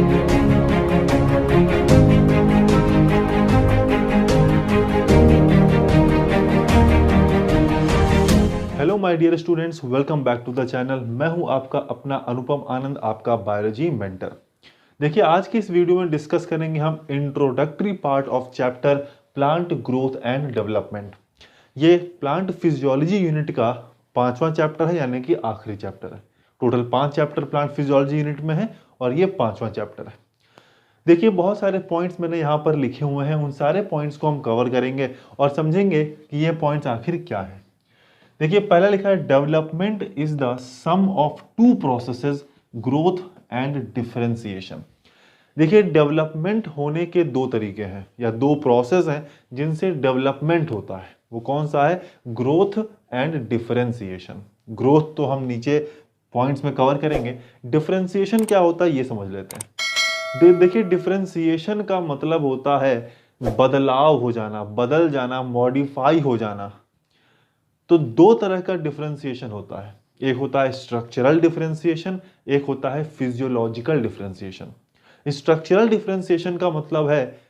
Hello my dear students, welcome back to the channel. मैं हूं आपका अपना अनुपम आनंद, आपका बायोलॉजी मेंटर। देखिए, आज की इस वीडियो में डिस्कस करेंगे हम introductory part of chapter plant growth and development. ये प्लांट फिजियोलॉजी यूनिट का 5वां चैप्टर है, यानी कि आखिरी चैप्टर है। Total 5 chapter plant physiology unit में है और ये 5वां चैप्टर है। देखिए, बहुत सारे पॉइंट्स मैंने यहाँ पर लिखे हुए हैं, उन सारे पॉइंट्स को हम कवर करेंगे और समझेंगे कि ये पॉइंट्स आखिर क्या है। देखिए, पहला लिखा है development is the sum of two processes, growth and differentiation. देखिए, डेवलपमेंट होने के दो तरीके हैं या दो प्रोसेस हैं जिनसे डेवलपमेंट होता है। वो कौन सा है? Growth and differentiation. ग्रोथ तो हम नीचे पॉइंट्स में कवर करेंगे, डिफरेंशिएशन क्या होता है ये समझ लेते हैं। देखिए, डिफरेंशिएशन का मतलब होता है बदलाव हो जाना, बदल जाना, मॉडिफाई हो जाना। तो दो तरह का डिफरेंशिएशन होता है, एक होता है स्ट्रक्चरल डिफरेंशिएशन, एक होता है फिजियोलॉजिकल डिफरेंशिएशन। स्ट्रक्चरल डिफरेंशिएशन का मतलब है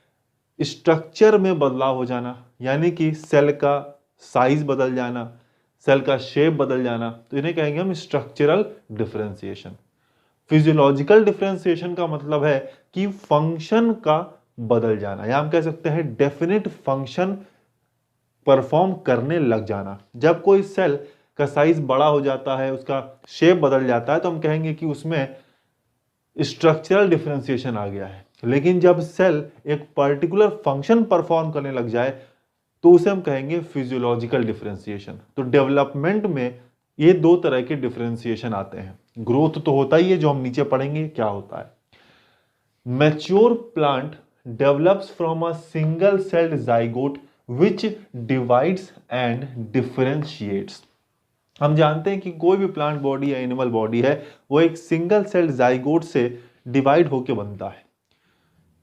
स्ट्रक्चर में बदलाव हो जाना, यानी कि सेल का साइज बदल जाना, सेल का शेप बदल जाना, तो इन्हें कहेंगे हम स्ट्रक्चरल डिफरेंशिएशन। फिजियोलॉजिकल डिफरेंशिएशन का मतलब है कि फंक्शन का बदल जाना, या हम कह सकते हैं डेफिनेट फंक्शन परफॉर्म करने लग जाना। जब कोई सेल का साइज बड़ा हो जाता है, उसका शेप बदल जाता है, तो हम कहेंगे कि उसमें स्ट्रक्चरल डिफरेंशिएशन आ गया है। लेकिन जब सेल एक पर्टिकुलर फंक्शन परफॉर्म करने लग जाए तो उसे हम कहेंगे फिजियोलॉजिकल डिफरेंशिएशन। तो डेवलपमेंट में ये दो तरह के डिफरेंशिएशन आते हैं। ग्रोथ तो होता ही है, जो हम नीचे पढ़ेंगे क्या होता है। Mature plant develops from a single celled zygote which divides and differentiates। हम जानते हैं कि कोई भी प्लांट बॉडी या एनिमल बॉडी है वो एक सिंगल सेल जाइगोट से डिवाइड होकर बनता है,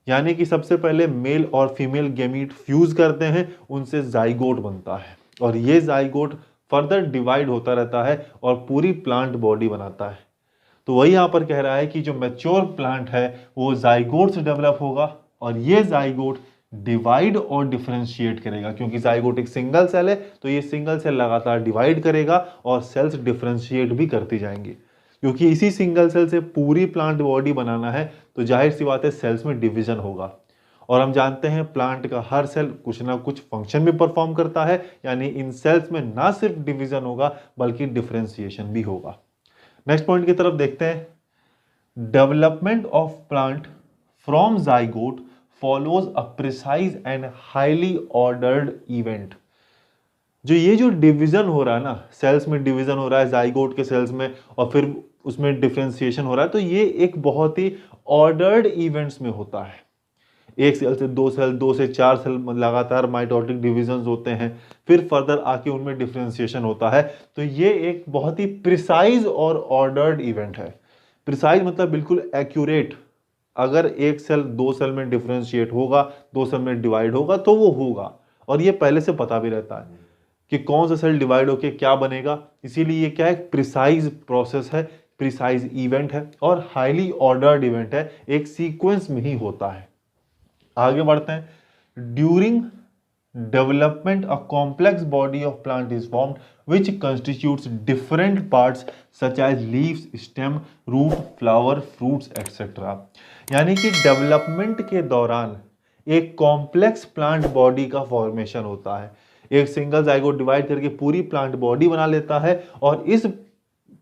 यानी कि सबसे पहले मेल और फीमेल गैमीट फ्यूज करते हैं, उनसे जाइगोट बनता है और ये जाइगोट फर्दर डिवाइड होता रहता है और पूरी प्लांट बॉडी बनाता है। तो वही यहां पर कह रहा है कि जो मैच्योर प्लांट है वो जाइगोट से डेवलप होगा और ये जाइगोट डिवाइड और डिफरेंशिएट करेगा, क्योंकि जाइगोट एक सिंगल सेल है तो ये सिंगल सेल लगातार डिवाइड करेगा और सेल्स डिफरेंशिएट भी करती जाएंगी। क्योंकि इसी सिंगल सेल से पूरी प्लांट बॉडी बनाना है तो जाहिर सी बात है सेल्स में डिवीजन होगा। और हम जानते हैं प्लांट का हर सेल कुछ ना कुछ फंक्शन भी परफॉर्म करता है, यानी इन सेल्स में ना सिर्फ डिवीजन होगा बल्कि डिफरेंशिएशन भी होगा। नेक्स्ट पॉइंट की तरफ देखते हैं। Development of plant from zygote follows a precise and highly ordered event. जो डिवीजन हो रहा है ना, सेल्स में डिवीजन हो रहा है जाइगोट के सेल्स में और फिर उसमें डिफरेंशिएशन हो रहा है, तो ये एक बहुत ही ऑर्डर्ड इवेंट्स में होता है। एक सेल से दो सेल, दो से चार सेल लगातार माइटोटिक डिविजन होते हैं, फिर फर्दर आके उनमें डिफरेंशिएशन होता है। तो ये एक बहुत ही प्रिसाइज और ऑर्डर्ड इवेंट है। प्रिसाइज मतलब बिल्कुल एक्यूरेट। अगर एक सेल दो सेल में डिफरेंशिएट होगा, दो सेल में डिवाइड होगा तो वो होगा, और ये पहले से पता भी रहता है कि कौन सा सेल डिवाइड होके क्या बनेगा। इसीलिए ये क्या है, प्रिसाइज प्रोसेस है, प्रिसाइज इवेंट है और हाईली ऑर्डर्ड इवेंट है, एक सीक्वेंस में ही होता है। आगे बढ़ते हैं। During development a complex body of plant is formed which constitutes different parts such as leaves, stem, root, flower, fruits etcetera. यानी कि डेवलपमेंट के दौरान एक कॉम्प्लेक्स प्लांट बॉडी का फॉर्मेशन होता है। एक सिंगल जाइगोट डिवाइड करके पूरी प्लांट बॉडी बना लेता है और इस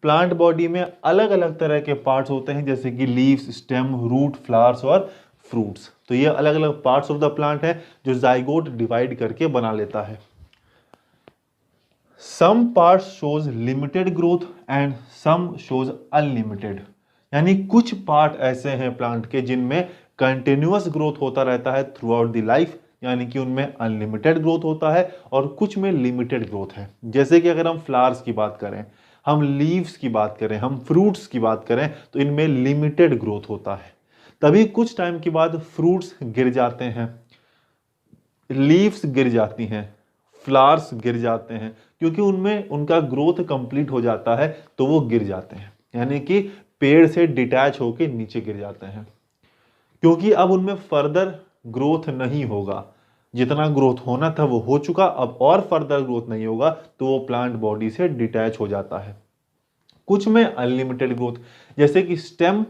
प्लांट बॉडी में अलग अलग तरह के पार्ट्स होते हैं, जैसे कि लीव्स, स्टेम, रूट, फ्लावर्स और फ्रूट्स। तो ये अलग अलग पार्ट्स ऑफ द प्लांट है जो जाइगोट डिवाइड करके बना लेता है। Some parts shows limited growth and some shows unlimited. यानी कुछ पार्ट ऐसे हैं प्लांट के जिनमें कंटिन्यूअस ग्रोथ होता रहता है थ्रू आउट द लाइफ, यानी कि उनमें अनलिमिटेड ग्रोथ होता है, और कुछ में लिमिटेड ग्रोथ है। जैसे कि अगर हम फ्लावर्स की बात करें, हम लीव्स की बात करें, हम फ्रूट्स की बात करें, तो इनमें लिमिटेड ग्रोथ होता है। तभी कुछ टाइम के बाद फ्रूट्स गिर जाते हैं, लीव्स गिर जाती हैं, फ्लावर्स गिर जाते हैं, क्योंकि उनमें उनका ग्रोथ कंप्लीट हो जाता है तो वो गिर जाते हैं, यानी कि पेड़ से डिटैच होकर नीचे गिर जाते हैं। क्योंकि अब उनमें फर्दर ग्रोथ नहीं होगा। जितना ग्रोथ होना था वो हो चुका, अब और फर्दर ग्रोथ नहीं होगा, तो वो प्लांट बॉडी से डिटैच हो जाता है। कुछ में अनलिमिटेड ग्रोथ, जैसे कि स्टेम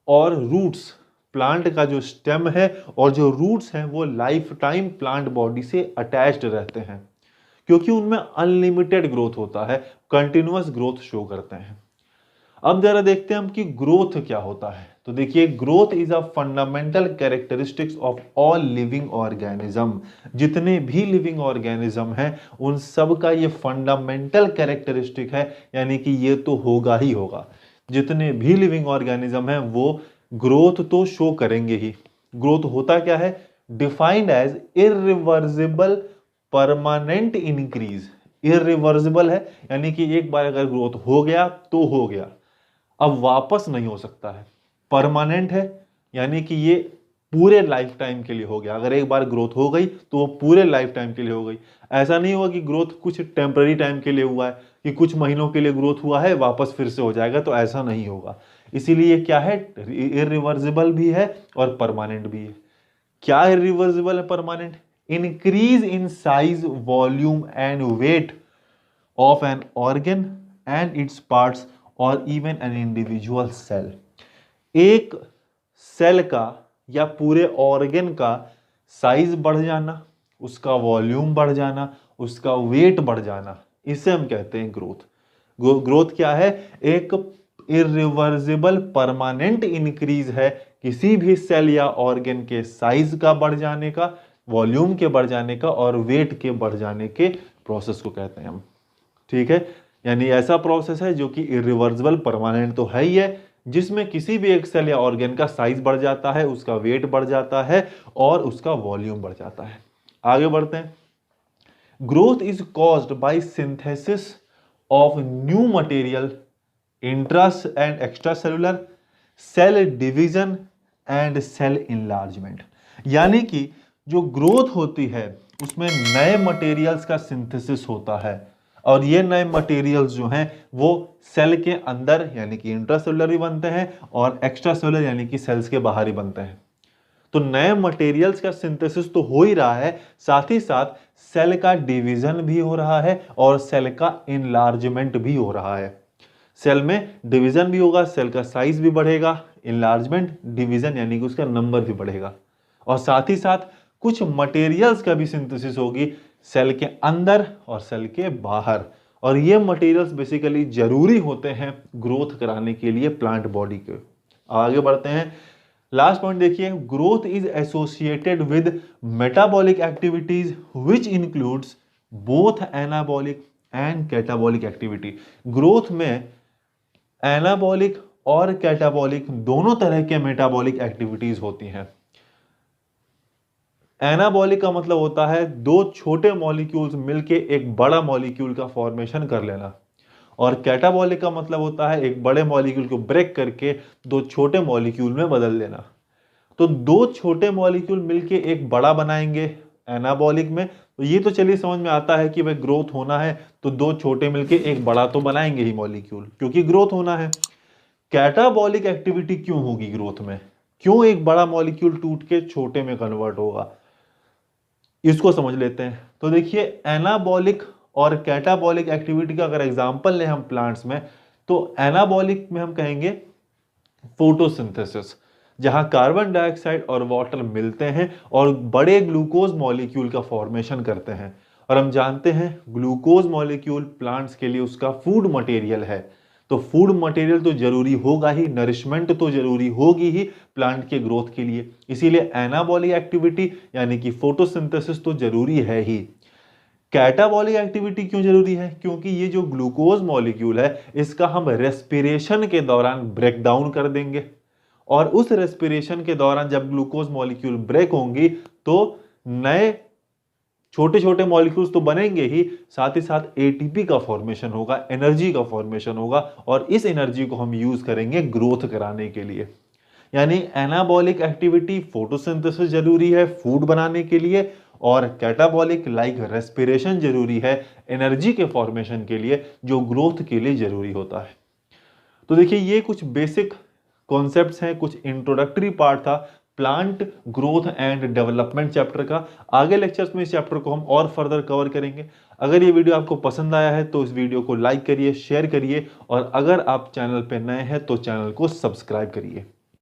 और रूट्स। प्लांट का जो स्टेम है और जो रूट्स हैं वो लाइफ टाइम प्लांट बॉडी से अटैच्ड रहते हैं, क्योंकि उनमें अनलिमिटेड ग्रोथ होता है, कंटिन्यूअस ग्रोथ शो करते हैं। अब जरा देखते हैं हम कि ग्रोथ क्या होता है। तो देखिए, growth is a fundamental characteristics of all living organism. जितने भी लिविंग ऑर्गेनिज्म हैं उन सब का ये फंडामेंटल कैरेक्टरिस्टिक है, यानी कि ये तो होगा ही होगा। जितने भी लिविंग ऑर्गेनिज्म हैं वो ग्रोथ तो शो करेंगे ही। ग्रोथ होता क्या है? Defined as irreversible permanent increase. Irreversible है, यानी कि एक बार अगर ग्रोथ हो गया तो हो गया, अब वापस नहीं हो सकता है। परमानेंट है, यानी कि ये पूरे लाइफ टाइम के लिए हो गया। अगर एक बार ग्रोथ हो गई तो वो पूरे लाइफ टाइम के लिए हो गई। ऐसा नहीं हुआ कि ग्रोथ कुछ टेम्पररी टाइम के लिए हुआ है, कि कुछ महीनों के लिए ग्रोथ हुआ है वापस फिर से हो जाएगा, तो ऐसा नहीं होगा। इसीलिए क्या है, इरिवर्सिबल भी है और परमानेंट भी है। क्या इरिवर्सिबल है, permanent? Increase in size, volume and weight of an organ and its parts or even an individual cell। एक सेल का या पूरे ऑर्गन का साइज बढ़ जाना, उसका वॉल्यूम बढ़ जाना, उसका वेट बढ़ जाना, इसे हम कहते हैं ग्रोथ। ग्रोथ क्या है? एक इरिवर्सिबल परमानेंट इंक्रीज है किसी भी सेल या ऑर्गन के साइज का बढ़ जाने का, वॉल्यूम के बढ़ जाने का और वेट के बढ़ जाने के प्रोसेस को कहते हैं हम। ठीक है, यानी ऐसा प्रोसेस है जो कि इरिवर्सिबल, परमानेंट तो है ही है, जिसमें किसी भी एक सेल या ऑर्गन का साइज बढ़ जाता है, उसका वेट बढ़ जाता है और उसका वॉल्यूम बढ़ जाता है। आगे बढ़ते हैं। Growth is caused by synthesis of new material, intra and extra cellular, cell division and cell enlargement. यानी कि जो ग्रोथ होती है उसमें नए मटेरियल्स का सिंथेसिस होता है, और ये नए मटेरियल्स जो हैं वो सेल के अंदर यानी कि इंट्रासेलुलर भी बनते हैं और एक्स्ट्रा सेलुलर यानी कि सेल्स के बाहर ही बनते हैं। तो नए मटेरियल्स का सिंथेसिस तो हो ही रहा है, साथ ही साथ सेल का डिवीजन भी हो रहा है और सेल का इनलार्जमेंट भी हो रहा है। सेल में डिवीजन भी होगा, सेल का साइज भी बढ़ेगा, इनलार्जमेंट, डिवीजन यानी कि उसका नंबर भी बढ़ेगा, और साथ ही साथ कुछ मटेरियल्स का भी सिंथेसिस होगी सेल के अंदर और सेल के बाहर। और ये मटेरियल्स बेसिकली जरूरी होते हैं ग्रोथ कराने के लिए प्लांट बॉडी के। आगे बढ़ते हैं। लास्ट पॉइंट देखिए, growth is associated with metabolic activities which includes both anabolic and catabolic activity. Growth में एनाबॉलिक और कैटाबॉलिक दोनों तरह के मेटाबॉलिक एक्टिविटीज होती हैं। एनाबॉलिक का मतलब होता है दो छोटे मॉलिक्यूल्स मिलके एक बड़ा मॉलिक्यूल का फॉर्मेशन कर लेना, और कैटाबॉलिक का मतलब होता है एक बड़े मॉलिक्यूल को ब्रेक करके दो छोटे मॉलिक्यूल में बदल देना। तो दो छोटे मॉलिक्यूल मिलके एक बड़ा बनाएंगे एनाबॉलिक में, तो ये तो चलिए समझ में आता है कि भाई ग्रोथ होना है तो दो छोटे मिलके एक बड़ा तो बनाएंगे ही मॉलिक्यूल, क्योंकि ग्रोथ होना है। कैटाबॉलिक एक्टिविटी क्यों होगी ग्रोथ में? क्यों एक बड़ा मॉलिक्यूल टूट के छोटे में कन्वर्ट होगा, इसको समझ लेते हैं। तो देखिए, एनाबॉलिक और कैटाबॉलिक एक्टिविटी का अगर एग्जांपल लें हम प्लांट्स में, तो एनाबॉलिक में हम कहेंगे फोटोसिंथेसिस, जहां कार्बन डाइऑक्साइड और वाटर मिलते हैं और बड़े ग्लूकोज मॉलिक्यूल का फॉर्मेशन करते हैं। और हम जानते हैं ग्लूकोज मॉलिक्यूल प्लांट्स के लिए उसका फूड मटेरियल है, तो फूड मटेरियल तो जरूरी होगा ही, नरिशमेंट तो जरूरी होगी ही प्लांट के ग्रोथ के लिए। इसीलिए एनाबॉलिक एक्टिविटी यानी कि फोटोसिंथेसिस तो जरूरी है ही। कैटाबॉलिक एक्टिविटी क्यों जरूरी है? क्योंकि ये जो ग्लूकोज मॉलिक्यूल है इसका हम रेस्पिरेशन के दौरान ब्रेक डाउन कर देंगे, और उस रेस्पिरेशन के दौरान जब ग्लूकोज मॉलिक्यूल ब्रेक होंगी तो नए छोटे छोटे मॉलिक्यूल्स तो बनेंगे ही, साथ ही साथ एटीपी का फॉर्मेशन होगा, एनर्जी का फॉर्मेशन होगा, और इस एनर्जी को हम यूज करेंगे ग्रोथ कराने के लिए। यानी एनाबॉलिक एक्टिविटी फोटोसिंथेसिस जरूरी है फूड बनाने के लिए, और कैटाबॉलिक लाइक रेस्पिरेशन जरूरी है एनर्जी के फॉर्मेशन के लिए, जो ग्रोथ के लिए जरूरी होता है। तो देखिए, ये कुछ बेसिक कॉन्सेप्ट्स हैं, कुछ इंट्रोडक्टरी पार्ट था plant growth and development chapter का। आगे लेक्चर्स में इस चैप्टर को हम और फर्दर कवर करेंगे। अगर ये वीडियो आपको पसंद आया है तो इस वीडियो को लाइक करिए, शेयर करिए और अगर आप चैनल पे नए हैं तो चैनल को सब्सक्राइब करिए।